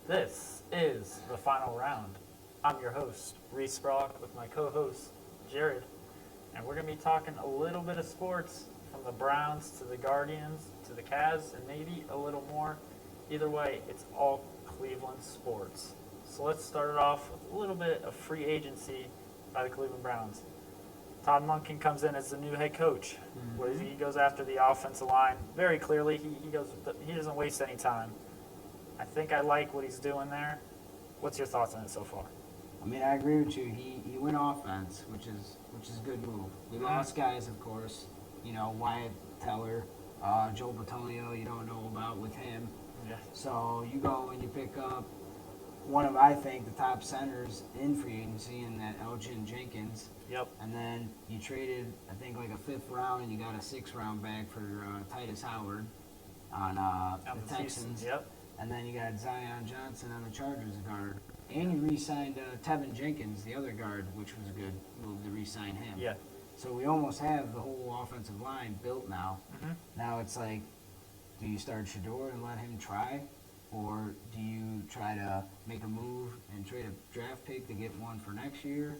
This is the final round. I'm your host, Reese Brock, with my co-host, Jared, and we're going to be talking a little bit of sports from the Browns to the Guardians to the Cavs and maybe a little more. Either way, it's all Cleveland sports. So let's start it off with a little bit of free agency by the Cleveland Browns. Todd Monken comes in as the new head coach. He goes after the offensive line very clearly. He doesn't waste any time. I think I like what he's doing there. What's your thoughts on it so far? I mean, I agree with you. He went offense, which is a good move. We lost guys, of course. You know, Wyatt Teller, Joe Batonio, you don't know about with him. Yeah. So you go and you pick up one of, I think, the top centers in free agency in that Elgin Jenkins. Yep. And then you traded, I think, like a fifth round, and you got a sixth round back for Titus Howard on the Texans. Yep. And then you got Zion Johnson on the Chargers guard. And you re-signed Tevin Jenkins, the other guard, which was a good move to re-sign him. Yeah. So we almost have the whole offensive line built now. Mm-hmm. Now it's like, do you start Shador and let him try? Or do you try to make a move and trade a draft pick to get one for next year?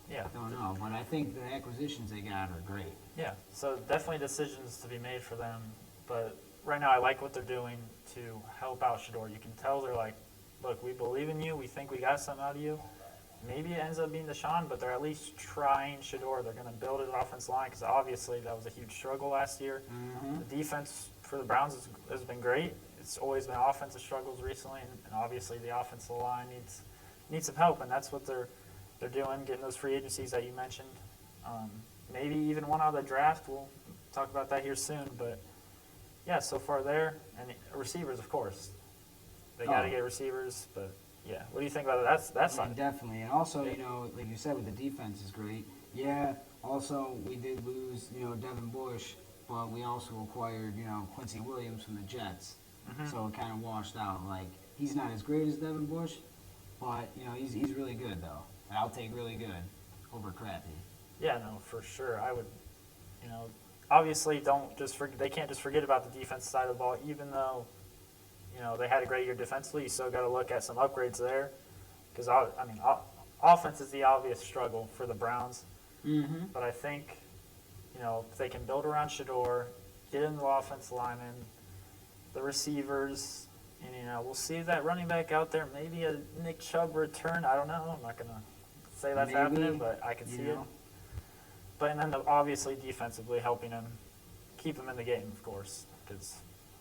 Yeah. I don't know. But I think the acquisitions they got are great. Yeah. So definitely decisions to be made for them. But right now I like what they're doing to help out Shador. You can tell they're like, look, we believe in you. We think we got something out of you. Maybe it ends up being Deshaun, but they're at least trying Shador. They're going to build his offensive line because obviously that was a huge struggle last year. Mm-hmm. The defense for the Browns has been great. It's always been offensive struggles recently, and obviously the offensive line needs some help, and that's what they're doing, getting those free agencies that you mentioned. Maybe even one out of the draft. We'll talk about that here soon, but yeah, so far there, and receivers, of course. They got to get receivers, but yeah. What do you think about that? That's Yeah, definitely. And also, you know, like you said, with the defense is great. Yeah, also we did lose, you know, Devin Bush, but we also acquired, you know, Quincy Williams from the Jets. Mm-hmm. So it kind of washed out. Like, he's not as great as Devin Bush, but, you know, he's really good, though. And I'll take really good over crappy. Yeah, no, for sure. I would, you know, obviously they can't just forget about the defense side of the ball, even though, you know, they had a great year defensively. You still got to look at some upgrades there, because offense is the obvious struggle for the Browns. Mm-hmm. But I think, you know, if they can build around Shador, get in the offensive linemen, the receivers, and you know, we'll see that running back out there. Maybe a Nick Chubb return. I don't know. I'm not gonna say that's happening, but I can see it. But and then obviously defensively helping him, keep him in the game, of course, because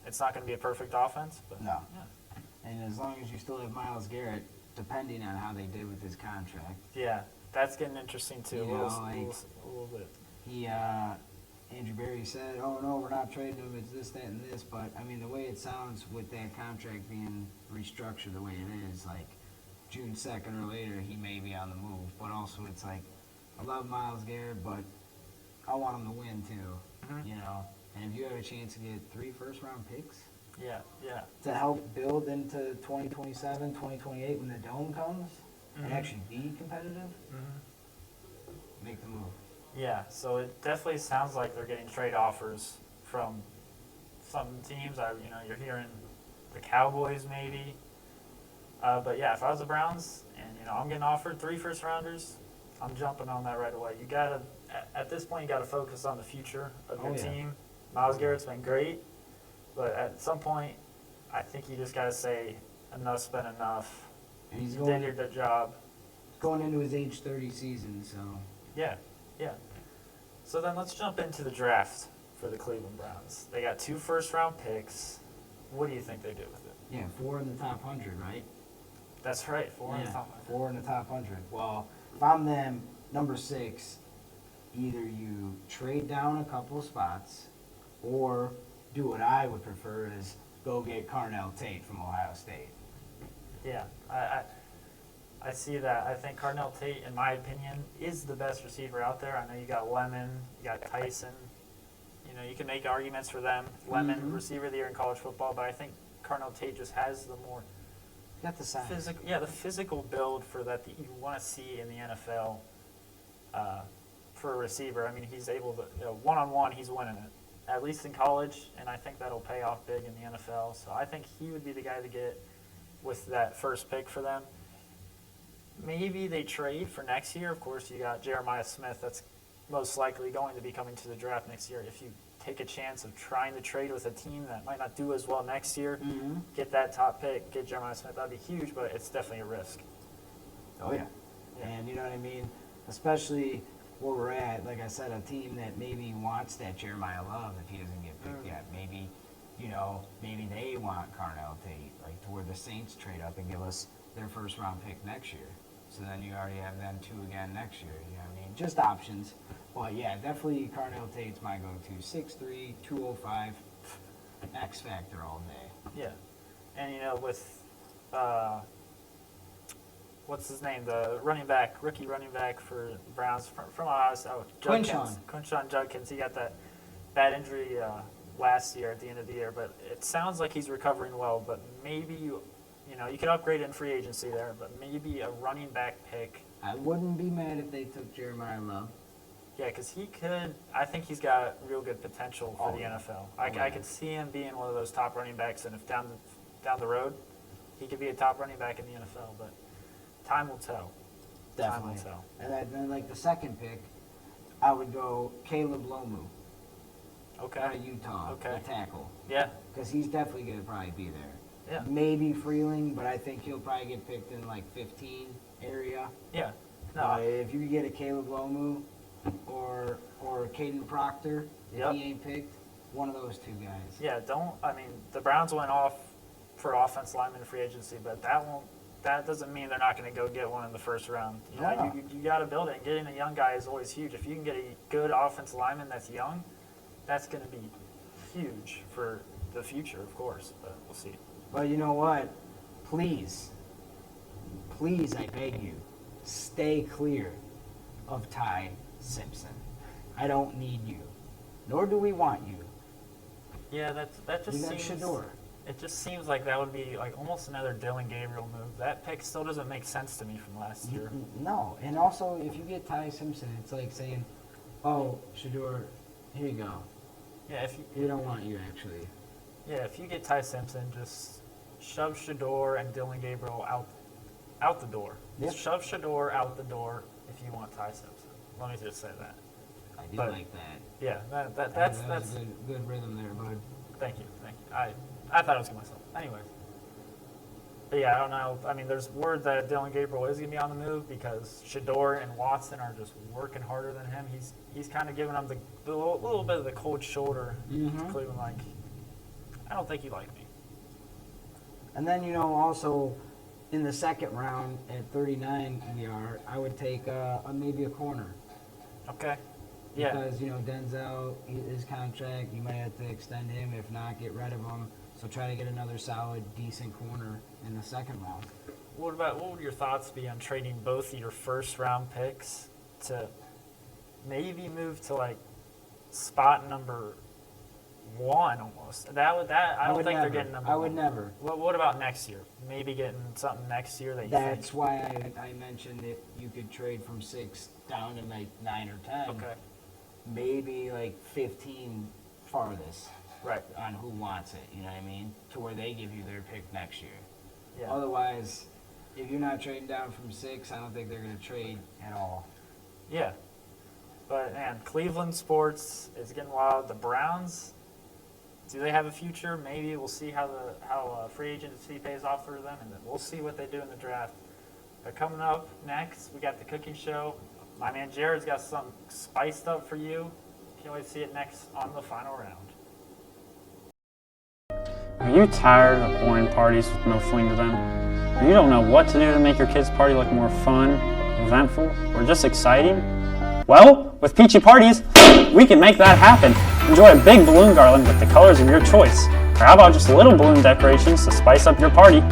it's not going to be a perfect offense. But No. yeah. And as long as you still have Myles Garrett, depending on how they did with his contract. Yeah, that's getting interesting too. You A know, little bit. He, Andrew Berry said, oh, no, we're not trading him, it's this, that, and this. But, I mean, the way it sounds with that contract being restructured the way it is, like, June 2nd or later, he may be on the move. But also, it's like, I love Myles Garrett, but I want him to win, too, you know. And if you have a chance to get 3 first-round picks Yeah. to help build into 2027, 2028 when the Dome comes and actually be competitive, make the move. Yeah, so it definitely sounds like they're getting trade offers from some teams. You're hearing the Cowboys maybe. But yeah, if I was the Browns and I'm getting offered 3 first rounders, I'm jumping on that right away. You gotta at this point you gotta focus on the future of your team. Myles Garrett's been great, but at some point, I think you just gotta say enough's been enough. And he's You did your job. going into his age 30 season, so. Yeah. So then let's jump into the draft for the Cleveland Browns. They got 2 first-round picks. What do you think they do with it? Yeah, 4 in the top 100, right? That's right, 4 in the top 100. 4 in the top 100. Well, if I'm them, number 6, either you trade down a couple spots or do what I would prefer is go get Carnell Tate from Ohio State. Yeah, I see that. I think Carnell Tate, in my opinion, is the best receiver out there. I know you got Lemon, you got Tyson. You can make arguments for them. Lemon, receiver of the year in college football, but I think Carnell Tate just has the more Got the size. the physical build for that you want to see in the NFL for a receiver. I mean, he's able to, one-on-one, he's winning it, at least in college, and I think that'll pay off big in the NFL. So I think he would be the guy to get. with that first pick for them. Maybe they trade for next year. Of course, you got Jeremiah Smith. That's most likely going to be coming to the draft next year. If you take a chance of trying to trade with a team that might not do as well next year, get that top pick, get Jeremiah Smith, that'd be huge, but it's definitely a risk. Oh, yeah. And you know what I mean? Especially where we're at, like I said, a team that maybe wants that Jeremiah Love if he doesn't get picked yet. Maybe, maybe they want Carnell Tate, like to where the Saints trade up and give us their first round pick next year. So then you already have them 2 again next year. You know what I mean? Just options. But yeah, definitely Carnell Tate's my go-to. 6'3", 205, X factor all day. Yeah. And, with, what's his name? The rookie running back for Browns from us. Quinshon Judkins. He got that bad injury last year at the end of the year, but it sounds like he's recovering well. But maybe you could upgrade in free agency there, but maybe a running back pick. I wouldn't be mad if they took Jeremiah Love. Yeah, because I think he's got real good potential for the NFL. I could see him being one of those top running backs, and if down the road, he could be a top running back in the NFL, but time will tell. Definitely. Time will tell. And then, like, the second pick, I would go Caleb Lomu. Okay. Out of Utah. Okay. The tackle. Yeah. Because he's definitely going to probably be there. Yeah. Maybe Freeling, but I think he'll probably get picked in, like, 15 area. Yeah. No. If you could get a Caleb Lomu or Caden Proctor, if he ain't picked, one of those two guys. Yeah, the Browns went off for offense lineman free agency, but that doesn't mean they're not going to go get one in the first round. You got to build it, and getting a young guy is always huge. If you can get a good offense lineman that's young, that's going to be huge for the future, of course, but we'll see. But you know what? Please, I beg you, stay clear of Ty Simpson. I don't need you, nor do we want you. Yeah, that just seems. Shador. It just seems like that would be like almost another Dylan Gabriel move. That pick still doesn't make sense to me from last year. No, and also if you get Ty Simpson, it's like saying, "Oh, Shador, here you go." Yeah, we don't want you actually. Yeah, if you get Ty Simpson, just shove Shador and Dylan Gabriel out the door. Yep. Shove Shador out the door if you want Ty Simpson. Let me just say that. I do like that. Yeah, that's a good rhythm there, bud. Thank you. I thought I was good myself. Anyways. But yeah, I don't know. I mean, there's word that Dylan Gabriel is going to be on the move because Shador and Watson are just working harder than him. He's kind of giving them the little bit of the cold shoulder. Cleveland, like, I don't think you like me. And then, also in the second round at 39 I would take maybe a corner. Okay. Yeah. Because, Denzel, his contract, you might have to extend him. If not, get rid of him. So try to get another solid, decent corner in the second round. What would your thoughts be on trading both of your first round picks to maybe move to like spot number 1 almost? I don't think they're getting number 1. I would never. What about next year? Maybe getting something next year That's why I mentioned that you could trade from 6 down to like 9 or 10. Okay. Maybe like 15 farthest. Right. On who wants it, you know what I mean? To where they give you their pick next year. Yeah. Otherwise, if you're not trading down from 6, I don't think they're going to trade at all. Yeah. But, man, Cleveland sports is getting wild. The Browns, do they have a future? Maybe we'll see how free agency pays off for them, and then we'll see what they do in the draft. But coming up next, we got the cooking show. My man Jared's got something spiced up for you. Can't wait to see it next on the final round. Are you tired of boring parties with no fling to them? And you don't know what to do to make your kids' party look more fun, eventful, or just exciting? Well, with Peachy Parties, we can make that happen. Enjoy a big balloon garland with the colors of your choice. Or how about just little balloon decorations to spice up your party?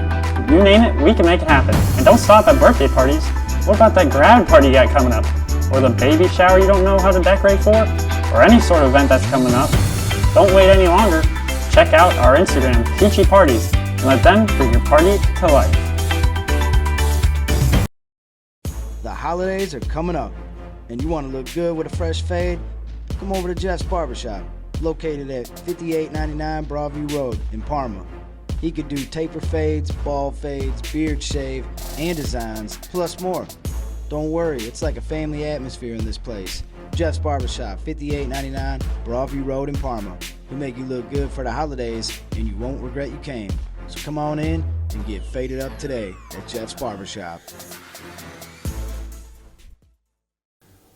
You name it, we can make it happen. And don't stop at birthday parties. What about that grad party you got coming up? Or the baby shower you don't know how to decorate for? Or any sort of event that's coming up? Don't wait any longer. Check out our Instagram, Peachy Parties, and let them bring your party to life. The holidays are coming up, and you want to look good with a fresh fade? Come over to Jeff's Barbershop, located at 5899 Broadview Road in Parma. He could do taper fades, bald fades, beard shave, and designs, plus more. Don't worry, it's like a family atmosphere in this place. Jeff's Barbershop, 5899 Broadview Road in Parma. He'll make you look good for the holidays, and you won't regret you came. So come on in and get faded up today at Jeff's Barbershop.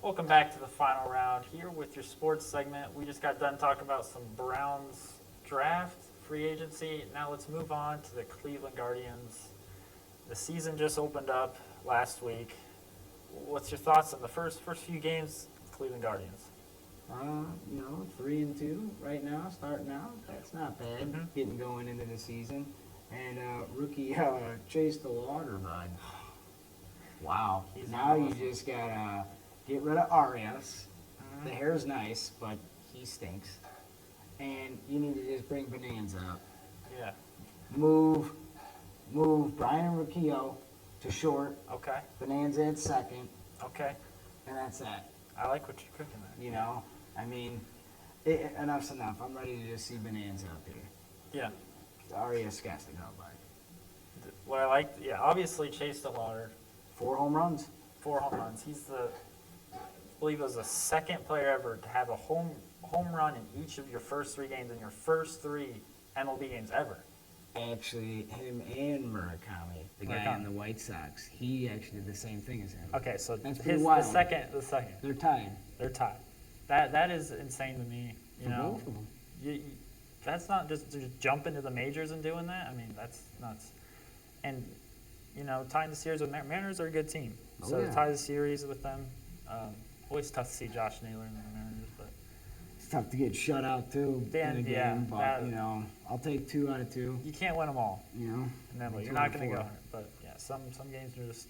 Welcome back to the final round here with your sports segment. We just got done talking about some Browns draft, free agency. Now let's move on to the Cleveland Guardians. The season just opened up last week. What's your thoughts on the first few games of Cleveland Guardians? 3-2 right now, starting out. That's not bad. Mm-hmm. Getting going into the season. And rookie Chase the Water, bud. Wow. Now you just gotta get rid of Arias. Mm-hmm. The hair's nice, but he stinks. And you need to just bring Bonanza up. Yeah. Move Brian Riccio to short. Okay. Bonanza at second. Okay. And that's that. I like what you're cooking there. You know? I mean, enough's enough. I'm ready to just see Bonanza up here. Yeah. Arias has to go, bud. What I like, obviously Chase DeLauder, 4 home runs. 4 home runs. He's I believe it was the second player ever to have a home run in each of your first 3 games in your first 3 MLB games ever. Actually, him and Murakami, the guy on the White Sox, he actually did the same thing as him. Okay, so That's the pretty wild. second. They're tied. They're tied. That is insane to me. You For know, both of them. That's not just jump into the majors and doing that. I mean, that's nuts. And tying the series with Mariners are a good team. So to tie the series with them, always tough to see Josh Naylor in the Mariners, but It's tough to get shut out too in a game, but I'll take 2 out of 2. you can't win them all. And then you're not going to go. But yeah, some games are just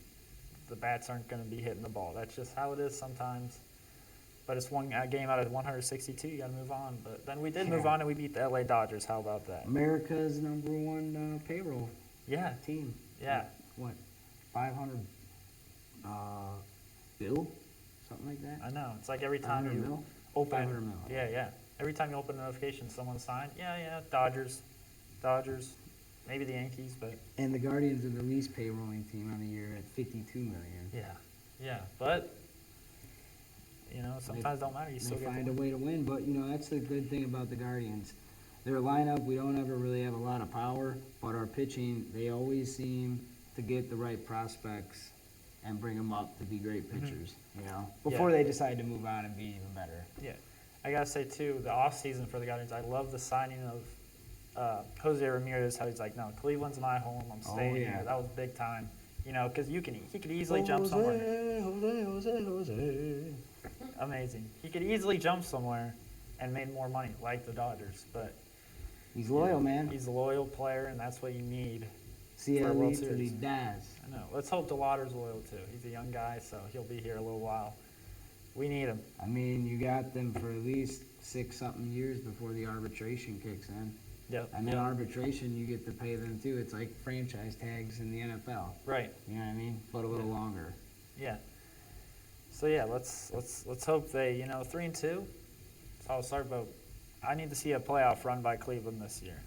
the bats aren't going to be hitting the ball. That's just how it is sometimes. But it's one game out of 162. You got to move on. But then we did move on and we beat the LA Dodgers. How about that? America's #1 payroll team. Yeah. What? 500 bill? Something like that? I know. It's like every time you mil? open 500 mil. Yeah. Every time you open a notification, someone signed. Yeah. Dodgers. Maybe the Yankees, but And the Guardians are the least payrolling team on the year at $52 million. yeah. But sometimes don't matter. You still They get find a way to win, but that's the good thing about the Guardians. Their lineup, we don't ever really have a lot of power, but our pitching, they always seem to get the right prospects and bring them up to be great pitchers, before they decide to move on and be even better. Yeah. I got to say, too, the offseason for the Guardians, I love the signing of Jose Ramirez, how he's like, no, Cleveland's my home. I'm staying here. That was big time. Because he could easily jump somewhere. Jose. Amazing. He could easily jump somewhere and made more money, like the Dodgers. But He's loyal, man. he's a loyal player, and that's what you need. See for how a World he till he Series. dies. I know. Let's hope DeLauder's loyal, too. He's a young guy, so he'll be here a little while. We need him. I mean, you got them for at least 6-something years before the arbitration kicks in. Yep. And then arbitration, you get to pay them too. It's like franchise tags in the NFL. Right. You know what I mean? But a little longer. Yeah. So yeah, let's hope they 3-2. So I'll start, but I need to see a playoff run by Cleveland this year.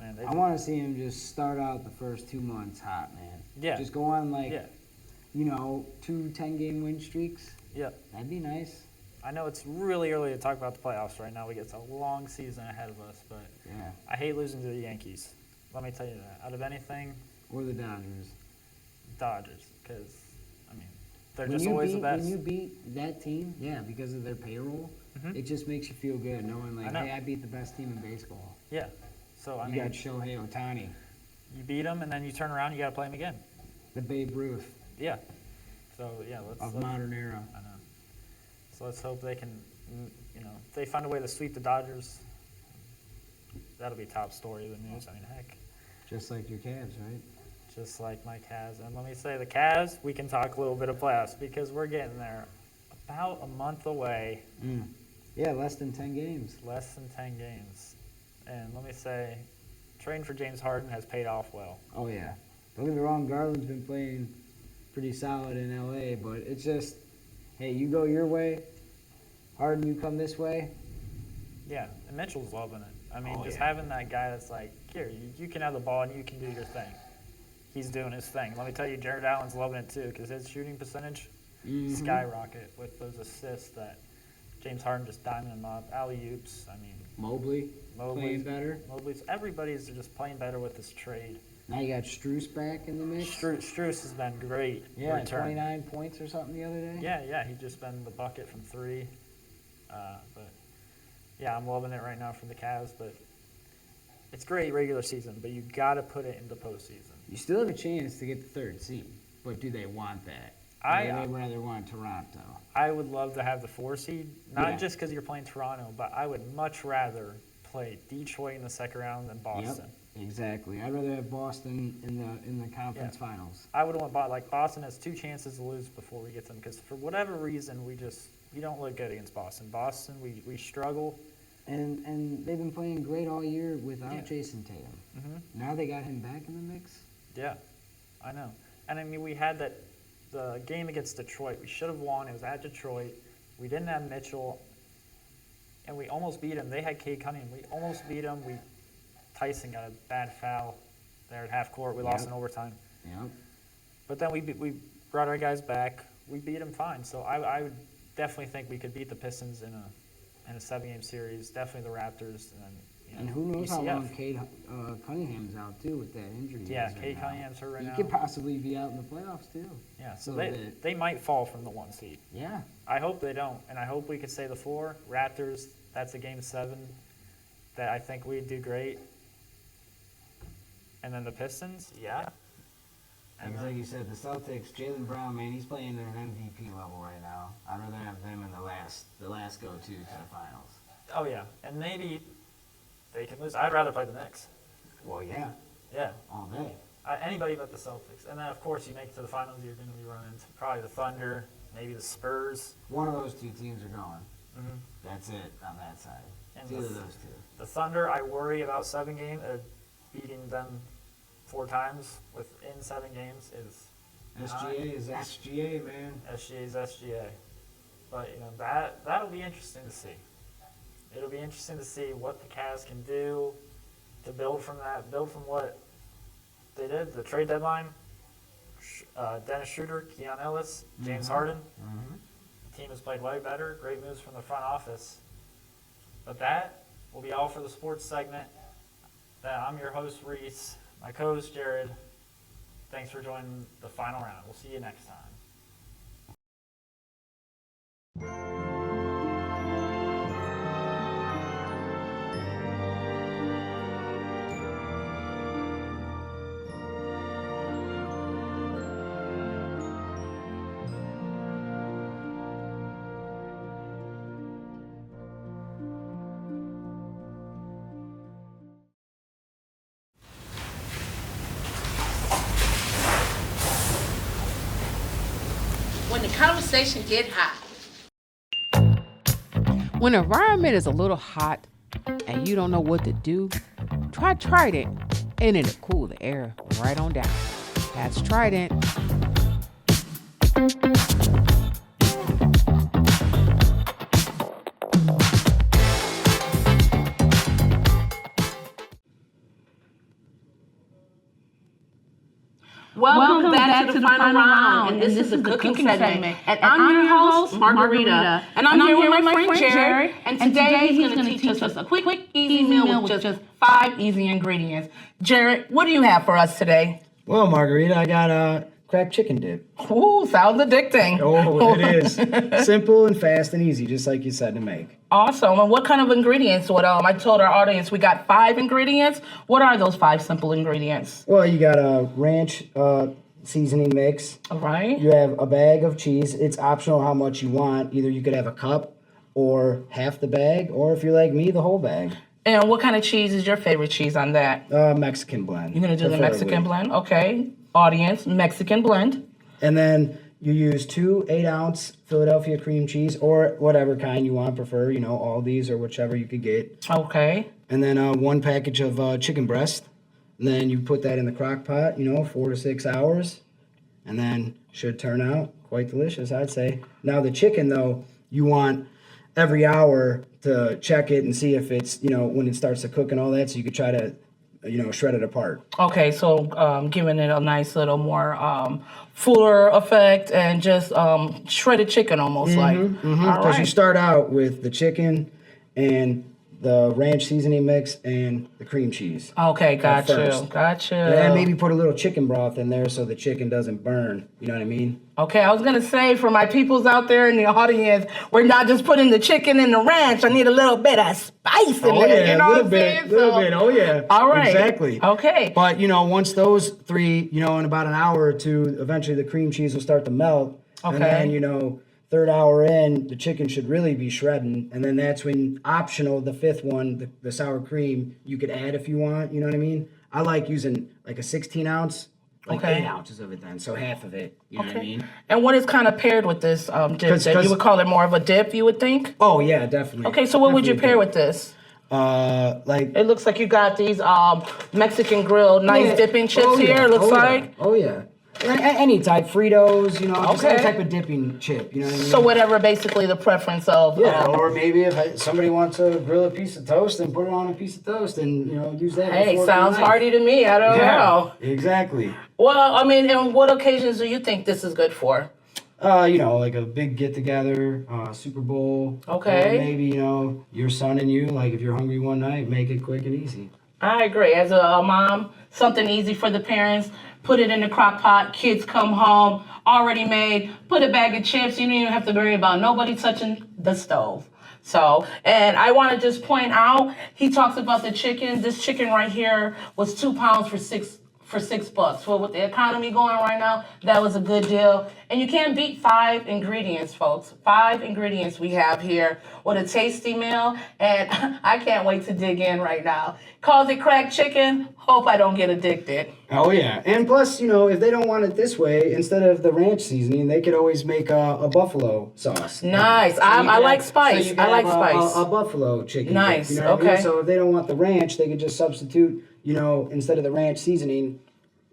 Man, I want to see him just start out the first 2 months hot, man. Yeah. Just go on 2 10-game win streaks. Yep. That'd be nice. I know it's really early to talk about the playoffs right now. We get a long season ahead of us, but Yeah. I hate losing to the Yankees. Let me tell you that. Out of anything, Or the Dodgers. Dodgers, because they're When just you always beat, the best. When you beat that team, because of their payroll, it just makes you feel good knowing I know. hey, I beat the best team in baseball. Yeah. So You got Shohei Ohtani, you beat them, and then you turn around, you got to play them again. the Babe Ruth Yeah. So yeah, of modern era. I know. So let's hope they can, if they find a way to sweep the Dodgers, that'll be top story of the news. I mean, heck, Just like your Cavs, right? just like my Cavs. And let me say, the Cavs, we can talk a little bit of playoffs because we're getting there about a month away, Yeah, less than 10 games. less than 10 games. And let me say, trading for James Harden has paid off well. Oh, yeah. Don't get me wrong, Garland's been playing pretty solid in L.A., but it's just, hey, you go your way, Harden, you come this way. Yeah, and Mitchell's loving it. I mean, Oh, just yeah. having that guy that's like, here. You can have the ball and you can do your thing. He's doing his thing. Let me tell you, Jared Allen's loving it too because his shooting percentage skyrocket with those assists that James Harden just diming him up. Alley-oops, I mean. Mobley's playing better. Everybody's just playing better with this trade. Now you got Strus back in the mix. Strus has been great. Yeah, return. 29 points or something the other day. Yeah, he's just been the bucket from 3. But yeah, I'm loving it right now from the Cavs. But it's great regular season, but you got to put it into postseason. You still have a chance to get the 3rd seed, but do they want that? They rather want Toronto. I would love to have the 4 seed, not just because you're playing Toronto, but I would much rather play Detroit in the second round than Boston. Yep, exactly. I'd rather have Boston in the conference finals. I would want Boston has 2 chances to lose before we get them because for whatever reason we don't look good against Boston. Boston we struggle. And they've been playing great all year without Jason Tatum. Mm-hmm. Now they got him back in the mix. Yeah, I know. And I mean we had the game against Detroit. We should have won. It was at Detroit. We didn't have Mitchell. And we almost beat him. They had Cade Cunningham. We almost beat him. Tyson got a bad foul there at half court. We lost in overtime. Yep. But then we brought our guys back. We beat them fine. So I would definitely think we could beat the Pistons in a 7-game series. Definitely the Raptors. And who knows how UCF. long Cade Cunningham's out too with that injury. Yeah, Cade Cunningham's hurt right now. He could possibly be out in the playoffs too. Yeah, so they might fall from the 1 seed. Yeah. I hope they don't, and I hope we could say the 4. Raptors, that's a game 7 that I think we'd do great. And then the Pistons, And like you said, the Celtics, Jaylen Brown, man, he's playing at an MVP level right now. I'd rather have them in the last go-to to the finals. Oh yeah, and maybe they can lose. I'd rather play the Knicks. Well, yeah. Yeah. All day. Anybody but the Celtics. And then, of course, you make it to the finals, you're going to be running into probably the Thunder, maybe the Spurs. One of those 2 teams are going. Mm-hmm. That's it on that side. And It's either those 2. The Thunder, I worry about 7 games. Beating them 4 times within 7 games is SGA is SGA, man. SGA is SGA. But, that'll be interesting to see. It'll be interesting to see what the Cavs can do to build from what they did, the trade deadline. Dennis Schroeder, Keon Ellis, James Harden. Mm-hmm. The team has played way better. Great moves from the front office. But that will be all for the sports segment. I'm your host, Reese. My co-host, Jared. Thanks for joining the final round. We'll see you next time. When the conversation get hot. When the environment is a little hot and you don't know what to do, try Trident and it'll cool the air right on down. That's Trident. Welcome back to the final round, and this is the cooking segment. And I'm your host, Margarita, and I'm here with my friend Jared, and today he's going to teach us a quick, easy meal with just 5 easy ingredients. Jared, what do you have for us today? Well, Margarita, I got cracked chicken dip. Ooh, sounds addicting. Oh, it is. Simple and fast and easy, just like you said to make. Awesome. And what kind of ingredients? I told our audience we got 5 ingredients. What are those 5 simple ingredients? Well, you got a ranch seasoning mix. All right. You have a bag of cheese. It's optional how much you want. Either you could have a cup or half the bag, or if you're like me, the whole bag. And what kind of cheese is your favorite cheese on that? Mexican blend. You're going to do the Mexican blend? Okay. Audience, Mexican blend. And then you use 2 8-ounce Philadelphia cream cheese or whatever kind you want, prefer, all these or whichever you could get. Okay. And then 1 package of chicken breast. And then you put that in the crock pot, 4 to 6 hours. And then should turn out quite delicious, I'd say. Now the chicken, though, you want every hour to check it and see if it's, when it starts to cook and all that, so you could try to shredded apart. Okay, so giving it a nice little more fuller effect and just shredded chicken almost like. All Because you right. start out with the chicken and the ranch seasoning mix and the cream cheese. Okay, got you. first. Got you. And maybe put a little chicken broth in there so the chicken doesn't burn. You know what I mean? Okay, I was gonna say for my peoples out there in the audience, we're not just putting the chicken in the ranch. I need a little bit of spice in there. You know what I'm saying? little bit. Oh yeah. All right. Exactly. Okay. But once those three, in about an hour or two, eventually the cream cheese will start to melt. Okay. And then, third hour in, the chicken should really be shredding. And then that's when optional, the fifth one, the sour cream, you could add if you want. You know what I mean? I like using like a 16 ounce. Like Okay. 8 ounces of it then, so half of it. You know what I mean? And what is kind of paired with this dip? Then you would call it more of a dip, you would think? Oh yeah, definitely. Okay, so what would you Definitely pair with this? like It looks like you got these Mexican grilled nice Yeah. dipping chips Oh, yeah. here, it looks Oh, yeah. like. Oh yeah. Any type, Fritos, just any Okay. type of dipping chip. You know what I mean? So whatever basically the preference of. Yeah, or maybe if somebody wants to grill a piece of toast and put it on a piece of toast and use that. Hey, before sounds the night. hearty to me. I don't know. Exactly. Well, I mean, and what occasions do you think this is good for? Like a big get together, Super Bowl. Okay. Or maybe, your son and you, like if you're hungry one night, make it quick and easy. I agree. As a mom, something easy for the parents. Put it in the crock pot. Kids come home, already made. Put a bag of chips. You don't even have to worry about nobody touching the stove. So, and I want to just point out, he talks about the chicken. This chicken right here was 2 pounds for $6. Well, with the economy going right now, that was a good deal. And you can't beat 5 ingredients, folks. 5 ingredients we have here with a tasty meal. And I can't wait to dig in right now. Calls it cracked chicken. Hope I don't get addicted. Oh yeah, and plus, if they don't want it this way, instead of the ranch seasoning, they could always make a buffalo sauce. Nice. So you I could like have- spice. so you I could like have spice. A buffalo chicken. Nice, dip, you know what I mean? okay. So if they don't want the ranch, they could just substitute, instead of the ranch seasoning,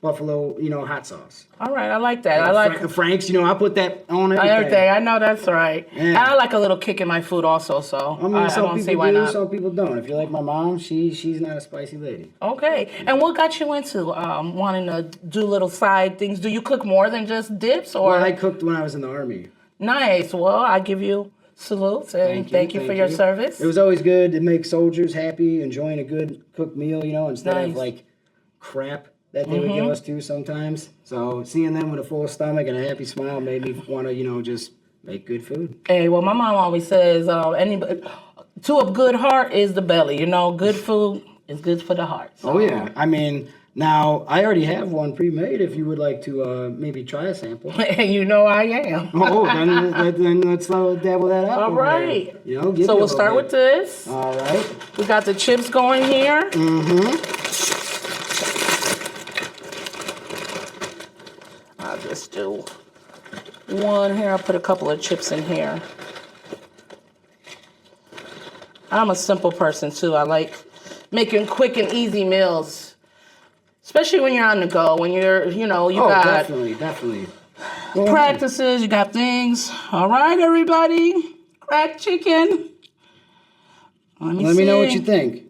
buffalo, hot sauce. All right, I like that. I like Frank's. I'll put that on everything. everything. I know that's right. Yeah. And I like a little kick in my food also, so I some don't see people why do, not. some people don't. If you're like my mom, she's not a spicy lady. Okay. And what got you into wanting to do little side things? Do you cook more than just dips, or? Well, I cooked when I was in the Army. Nice. Well, I give you salutes and thank you for your service. It was always good to make soldiers happy, enjoying a good cooked meal, instead of Nice. like crap that they would give us too sometimes. So seeing them with a full stomach and a happy smile made me want to, just make good food. Hey, well, my mom always says, anybody to a good heart is the belly. Good food is good for the heart. So. Oh yeah, I mean, now I already have one pre-made. If you would like to maybe try a sample. And I am. then let's dabble that up. All over right. there. Give me So a we'll little start bit. with this. All right. We got the chips going here. I'll just do one here. I'll put a couple of chips in here. I'm a simple person too. I like making quick and easy meals, especially when you're on the go. When you're, you got definitely. Go ahead. practices, you got things. All right, everybody, cracked chicken. Let me know what you think.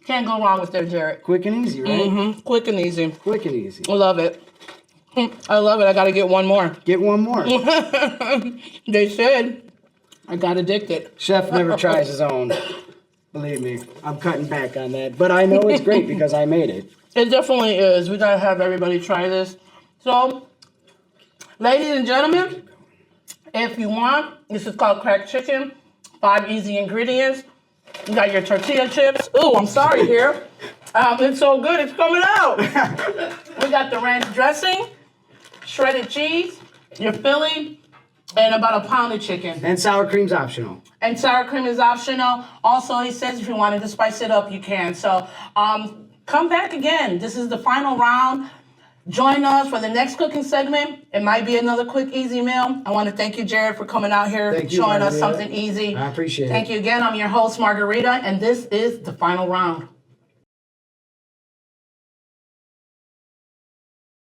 Can't go wrong with that, Jared. Quick and easy, right? Quick and easy. Quick and easy. I love it. I love it. I got to get one more. Get one more. They said I got addicted. Chef never tries his own. Believe me, I'm cutting back on that. But I know it's great because I made it. It definitely is. We got to have everybody try this. So, ladies and gentlemen, if you want, this is called cracked chicken. 5 easy ingredients. You got your tortilla chips. Ooh, I'm sorry here. It's so good, it's coming out. We got the ranch dressing, shredded cheese, your filling, and about a pound of chicken. And sour cream's optional. And sour cream is optional. Also, he says if you wanted to spice it up, you can. So come back again. This is the final round. Join us for the next cooking segment. It might be another quick, easy meal. I want to thank you, Jared, for coming out here, Thank you, showing us Margarita. something easy. I appreciate it. Thank you again. I'm your host, Margarita, and this is the final round.